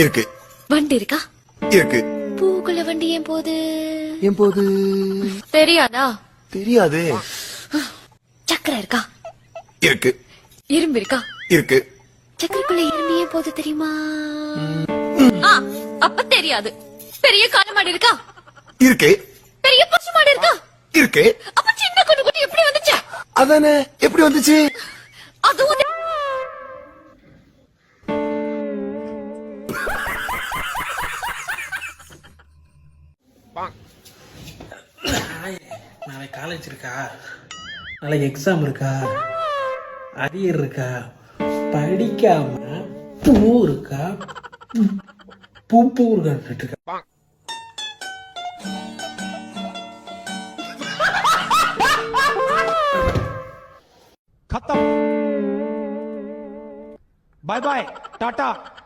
இருக்கு. வண்டி இருக்கா? இருக்கு. பூக்குள்ள வண்டி ஏன் போது? ஏன் போது? தெரியாதா? தெரியாது. சக்கரை இருக்கா? இருக்கு. இரும்பு இருக்கா? இருக்கு. சக்கரைக்குள்ள இரும்பு ஏன் போது தெரியுமா? அப்ப தெரியாது. பெரிய காளை மாடு இருக்கா? இருக்கு. பெரிய பசு மாடு இருக்கா? இருக்கு. அப்ப சின்ன கண்ணுக்குட்டி எப்படி வந்துச்சு? அதானே எப்படி வந்துச்சு? அதுவும் நாளைக்கு காலேஜ் இருக்கா, நாளைக்கு எக்ஸாம் இருக்கா, அரியர் இருக்கா, படிக்காம பூ இருக்கா, பூ இருக்கா. खत्म। Bye bye Tata.